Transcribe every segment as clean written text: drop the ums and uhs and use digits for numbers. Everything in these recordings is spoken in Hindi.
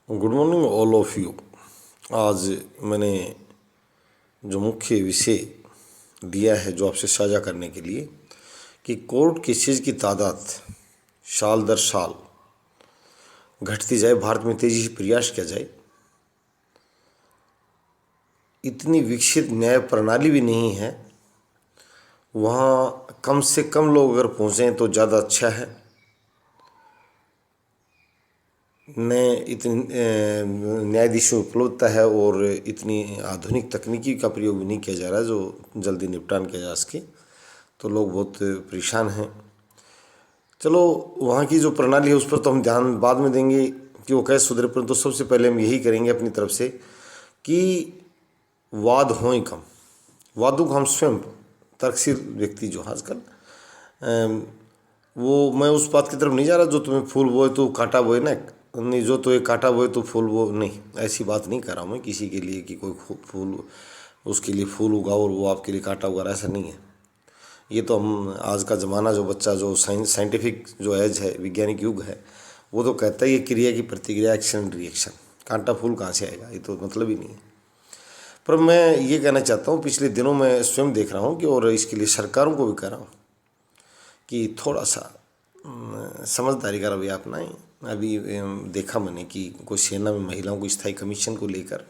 Good morning all of you. आज मैंने जो मुख्य विषय दिया है जो आपसे साझा करने के लिए कि कोर्ट केसेज की तादाद साल दर साल घटती जाए, भारत में तेजी से प्रयास किया जाए। इतनी विकसित न्याय प्रणाली भी नहीं है, वहाँ कम से कम लोग अगर पहुँचें तो ज़्यादा अच्छा है। न इतनी न्यायाधीशों की उपलब्धता है और इतनी आधुनिक तकनीकी का प्रयोग भी नहीं किया जा रहा है जो जल्दी निपटान किया जा सके, तो लोग बहुत परेशान हैं। चलो, वहाँ की जो प्रणाली है उस पर तो हम ध्यान बाद में देंगे कि वो कैसे सुधरे, परंतु तो सबसे पहले हम यही करेंगे अपनी तरफ से कि वाद हों ही कम। वादों को हम स्वयं तर्कशील व्यक्ति जो आजकल वो, मैं उस बात की तरफ नहीं जा रहा जो तुम्हें फूल बोए तो कांटा बोए ना, नहीं जो तो एक कांटा बोए तो फूल बो, नहीं, ऐसी बात नहीं कर रहा हूँ मैं किसी के लिए कि कोई फूल उसके लिए फूल उगा और वो आपके लिए कांटा उगा रहा, ऐसा नहीं है। ये तो हम आज का ज़माना जो बच्चा जो साइंटिफिक जो एज है, वैज्ञानिक युग है, वो तो कहता है ये क्रिया की प्रतिक्रिया, एक्शन एंड रिएक्शन, कांटा फूल कहाँ से आएगा, ये तो मतलब ही नहीं है। पर मैं ये कहना चाहता हूँ, पिछले दिनों मैं स्वयं देख रहा हूँ कि, और इसके लिए सरकारों को भी कह रहा हूँ कि थोड़ा सा समझदारी का रवैया अपनाएं। अभी देखा मैंने कि कोई सेना में महिलाओं को स्थायी कमीशन को लेकर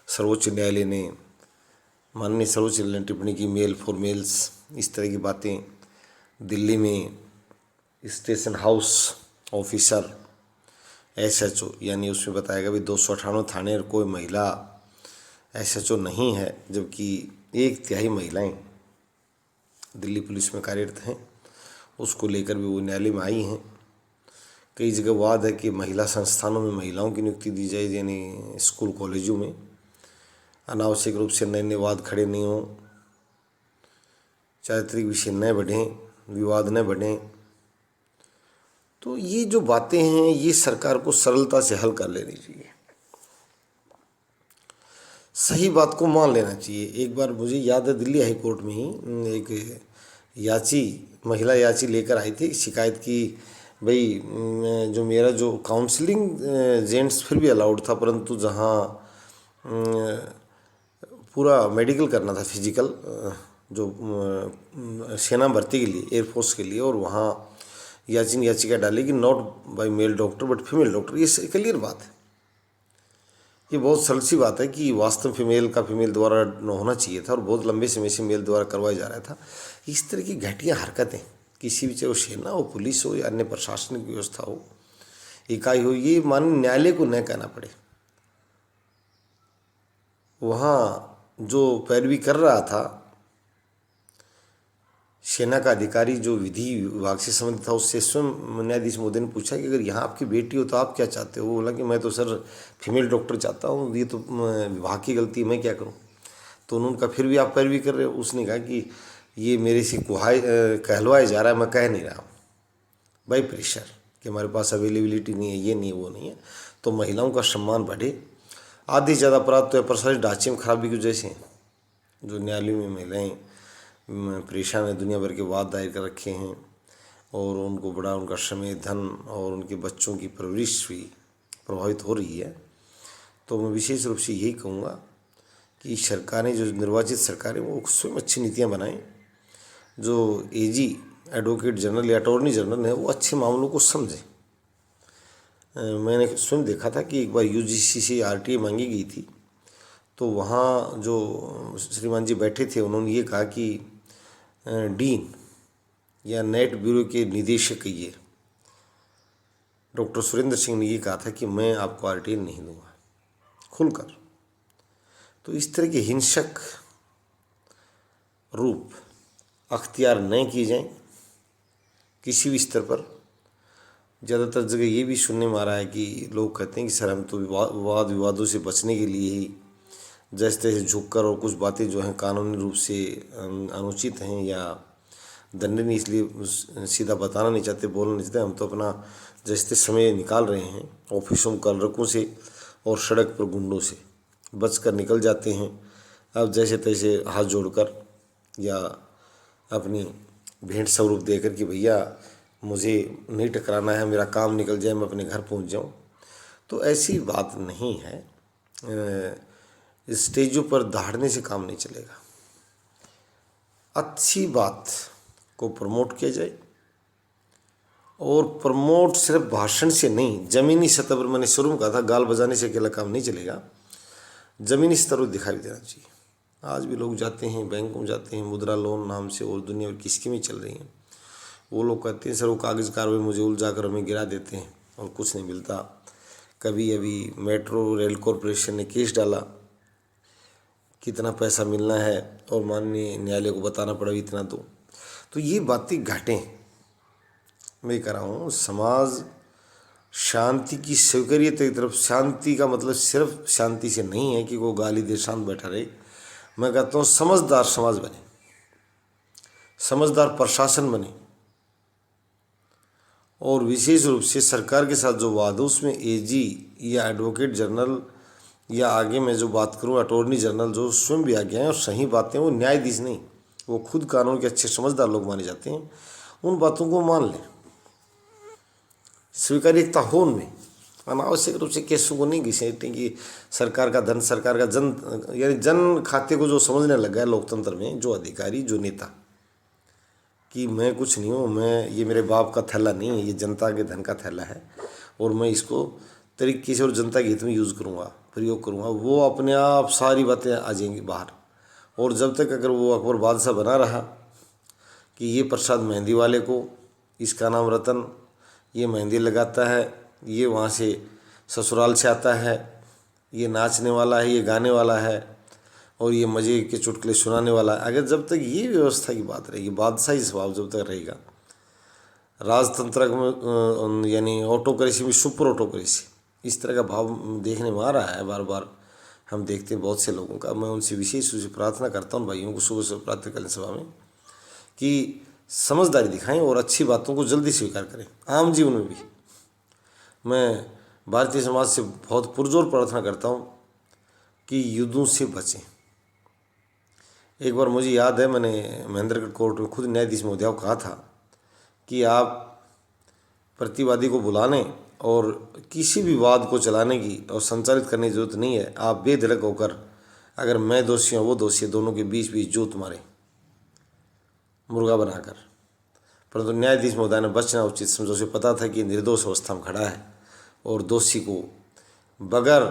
सर्वोच्च न्यायालय ने, माननीय सर्वोच्च न्यायालय ने टिप्पणी की, मेल फॉर मेल्स, इस तरह की बातें। दिल्ली में स्टेशन हाउस ऑफिसर SHO, यानी उसमें बताया गया भी 298 थाने और कोई महिला SHO नहीं है, जबकि 1/3 महिलाएं दिल्ली पुलिस में कार्यरत हैं। उसको लेकर भी वो न्यायालय में आई हैं। कई जगह वाद है कि महिला संस्थानों में महिलाओं की नियुक्ति दी जाए, यानी स्कूल कॉलेजों में अनावश्यक रूप से नए नए वाद खड़े नहीं हों, चारित्रिक विषय न बढ़ें, विवाद न बढ़ें। तो ये जो बातें हैं ये सरकार को सरलता से हल कर लेनी चाहिए, सही बात को मान लेना चाहिए। एक बार मुझे याद है दिल्ली हाई कोर्ट में ही एक महिला याची लेकर आई थी शिकायत की, भाई जो मेरा जो काउंसलिंग जेंट्स फिर भी अलाउड था, परंतु जहाँ पूरा मेडिकल करना था, फिजिकल, जो सेना भर्ती के लिए, एयरफोर्स के लिए, और वहाँ याचिका डाली कि not by male doctor but female doctor. ये क्लियर बात है, ये बहुत सरल सी बात है कि वास्तव फीमेल का फीमेल द्वारा होना चाहिए था और बहुत लंबे समय से मेल द्वारा करवाया जा रहा था। इस तरह की घटिया हरकतें किसी भी, चाहे वो सेना हो, पुलिस हो, या अन्य प्रशासनिक व्यवस्था हो, इकाई हो, ये माननीय न्यायालय को न कहना पड़े। वहाँ जो पैरवी कर रहा था सेना का अधिकारी जो विधि विभाग से संबंधित था, उससे स्वयं न्यायाधीश महोदय ने पूछा कि अगर यहाँ आपकी बेटी हो तो आप क्या चाहते हो। वो बोला कि मैं तो सर फीमेल डॉक्टर चाहता हूँ, ये तो विभाग की गलती है, मैं क्या करूँ। तो उन्होंने कहा फिर भी आप पैरवी कर रहे हो। उसने कहा कि ये मेरे से कहलवाया जा रहा है, मैं कह नहीं रहा हूँ, बाई प्रेशर, कि हमारे पास अवेलेबिलिटी नहीं है, ये नहीं है, वो नहीं है। तो महिलाओं का सम्मान बढ़े। आधी ज़्यादा अपराध तो प्रशासनिक ढांचे में खराबी की वजह से, जो न्यायालय में महिलाएँ परेशान है, दुनिया भर के वाद दायर कर रखे हैं, और उनको बड़ा उनका समय, धन और उनके बच्चों की परवरिश भी प्रभावित हो रही है। तो मैं विशेष रूप से यही कहूँगा कि सरकारें, जो निर्वाचित सरकारें, वो स्वयं अच्छी नीतियाँ बनाएं। जो AG, एडवोकेट जनरल या अटॉर्नी जनरल है, वो अच्छे मामलों को समझें। मैंने स्वयं देखा था कि एक बार UGC से RTA मांगी गई थी, तो वहाँ जो श्रीमान जी बैठे थे, उन्होंने ये कहा कि डीन या नेट ब्यूरो के निदेशक ये डॉक्टर सुरेंद्र सिंह ने ये कहा था कि मैं आपको RTA नहीं दूंगा, खुलकर। तो इस तरह के हिंसक रूप अख्तियार न किए जाएं किसी भी स्तर पर। ज़्यादातर जगह ये भी सुनने में आ रहा है कि लोग कहते हैं कि सर हम तो वाद विवादों से बचने के लिए ही जैसे तैसे झुककर, और कुछ बातें जो हैं कानूनी रूप से अनुचित हैं या दंडनीय, इसलिए सीधा बताना नहीं चाहते, बोलना नहीं चाहते। हम तो अपना जैसे समय निकाल रहे हैं, ऑफिसों में कलरकों से और सड़क पर गुंडों से बचकर निकल जाते हैं। अब जैसे तैसे हाथ जोड़कर या अपनी भेंट स्वरूप देकर कि भैया मुझे नहीं टकराना है, मेरा काम निकल जाए, मैं अपने घर पहुंच जाऊं। तो ऐसी बात नहीं है। स्टेजों पर दहाड़ने से काम नहीं चलेगा। अच्छी बात को प्रमोट किया जाए, और प्रमोट सिर्फ भाषण से नहीं, ज़मीनी सतह पर, मैंने शुरू में कहा था गाल बजाने से अकेला काम नहीं चलेगा, ज़मीनी स्तर पर दिखाई देना चाहिए। आज भी लोग जाते हैं, बैंकों में जाते हैं, मुद्रा लोन नाम से और दुनिया भर की स्कीमें चल रही हैं। वो लोग कहते हैं सर वो कागज़ कारवाई मुझे उलझा कर हमें गिरा देते हैं और कुछ नहीं मिलता। कभी अभी मेट्रो रेल कॉरपोरेशन ने केस डाला, कितना पैसा मिलना है और माननीय न्यायालय को बताना पड़ा इतना दो। तो ये बातें घाटें मैं कह रहा हूँ। समाज शांति की स्वीकार्यता की तरफ, शांति का मतलब सिर्फ शांति से नहीं है कि वो गाली दे शांत बैठा रहे। मैं कहता हूँ समझदार समाज बने, समझदार प्रशासन बने, और विशेष रूप से सरकार के साथ जो वाद है उसमें एजी या एडवोकेट जनरल, या आगे मैं जो बात करूँ अटॉर्नी जनरल, जो स्वयं भी आगे हैं और सही बातें, वो न्यायाधीश नहीं, वो खुद कानून के अच्छे समझदार लोग माने जाते हैं, उन बातों को मान लें, स्वीकार्यता हो उनमें। अनावश्यक रूप से केसों को नहीं घिसेटें कि सरकार का धन, सरकार का जन, यानी जन खाते को जो समझने लगा है लोकतंत्र में जो अधिकारी, जो नेता, कि मैं कुछ नहीं हूँ, मैं, ये मेरे बाप का थैला नहीं है, ये जनता के धन का थैला है और मैं इसको तरीके से और जनता के हित में यूज़ करूँगा, प्रयोग करूँगा, वो अपने आप सारी बातें आ जाएंगी बाहर। और जब तक अगर वो अकबर बादशाह बना रहा कि ये प्रसाद मेहंदी वाले को, इसका नाम रतन, ये मेहंदी लगाता है, ये वहाँ से ससुराल से आता है, ये नाचने वाला है, ये गाने वाला है और ये मज़े के चुटकुले सुनाने वाला है, अगर जब तक ये व्यवस्था की बात रहेगी, बादशाही स्वभाव जब तक रहेगा, राजतंत्र में यानी ऑटोक्रेसी में सुपर ऑटोक्रेसी, इस तरह का भाव देखने में आ रहा है बार बार। हम देखते हैं बहुत से लोगों का। मैं उनसे विशेष रूप से प्रार्थना करता हूँ भाइयों को सुबह से प्रातःकालीन सभा में कि समझदारी दिखाएं और अच्छी बातों को जल्दी स्वीकार करें आम जीवन में भी। मैं भारतीय समाज से बहुत पुरजोर प्रार्थना करता हूँ कि युद्धों से बचें। एक बार मुझे याद है, मैंने महेंद्रगढ़ कोर्ट में खुद न्यायाधीश महोदया को कहा था कि आप प्रतिवादी को बुलाने और किसी भी वाद को चलाने की और संचालित करने की जरूरत नहीं है। आप बेधड़क होकर, अगर मैं दोषी हूँ वो दोषी है, दोनों के बीच बीच जोत मारे मुर्गा बनाकर। परंतु न्यायाधीश महोदय ने बचना उचित समझा। उसे पता था कि निर्दोष अवस्था में खड़ा है और दोषी को बगैर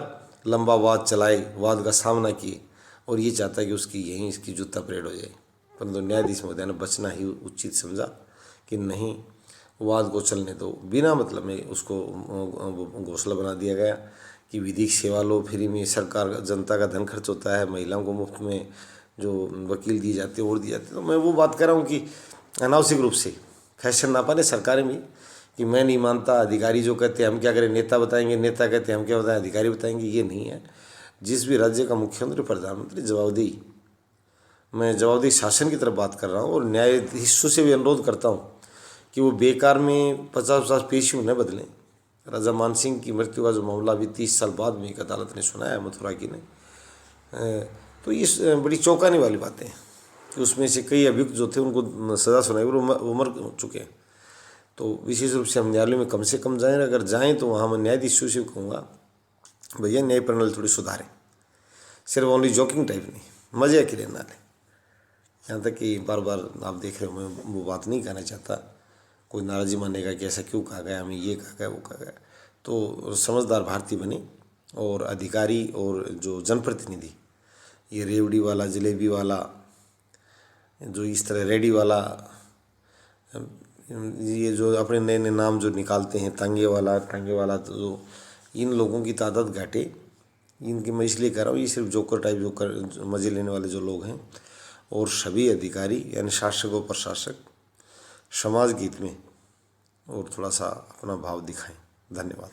लंबा वाद चलाए वाद का सामना किए, और ये चाहता है कि उसकी यहीं इसकी जूता परेड हो जाए। परंतु न्यायाधीश महोदय ने बचना ही उचित समझा कि नहीं, वाद को चलने दो। बिना मतलब में उसको घोषणा बना दिया गया कि विधिक सेवा लो फ्री में, सरकार जनता का धन खर्च होता है, महिलाओं को मुफ्त में जो वकील दिए जाते हैं और दिए जाते हैं। तो मैं वो बात कर रहा हूँ कि अनावश्यक रूप से फैशन ना पाने सरकारें भी कि मैं नहीं मानता, अधिकारी जो कहते हैं हम क्या करें, नेता बताएंगे, नेता कहते हैं हम क्या बताएं, अधिकारी बताएंगे। ये नहीं है। जिस भी राज्य का मुख्यमंत्री, प्रधानमंत्री जवाबदेही, मैं जवाबदेही शासन की तरफ बात कर रहा हूँ। और न्यायाधीशों से भी अनुरोध करता हूँ कि वो बेकार में 50-50 पेशियों न बदलें। राजा मानसिंह की मृत्यु का जो मामला भी 30 साल बाद में एक अदालत ने सुनाया, मथुरा की ने, तो ये बड़ी चौंकाने वाली बातें हैं कि उसमें से कई अभियुक्त जो थे उनको सज़ा सुनाई और उम्र चुके हैं। तो विशेष रूप से हम न्यायालय में कम से कम जाएँ, अगर जाएँ तो वहाँ मैं न्यायाधीशों से कहूँगा भैया न्याय प्रणाली थोड़ी सुधारें, सिर्फ ओनली जॉकिंग टाइप नहीं, मज़े के लिए ना लें। यहाँ तक कि बार बार आप देख रहे हो, मैं वो बात नहीं कहना चाहता, कोई नाराज़ी मानेगा कि ऐसा क्यों कहा गया, हमें ये कहा गया वो कहा गया। तो समझदार भारतीय बने और अधिकारी और जो जनप्रतिनिधि, ये रेवड़ी वाला, जलेबी वाला, जो इस तरह रेडी वाला, ये जो अपने नए नए नाम जो निकालते हैं, तांगे वाला, तो जो इन लोगों की तादाद घटे। इनकी मैं इसलिए कह रहा हूँ, ये सिर्फ जोकर टाइप, जोकर मज़े लेने वाले जो लोग हैं, और सभी अधिकारी यानी शासक और प्रशासक समाज के हित में और थोड़ा सा अपना भाव दिखाएं। धन्यवाद।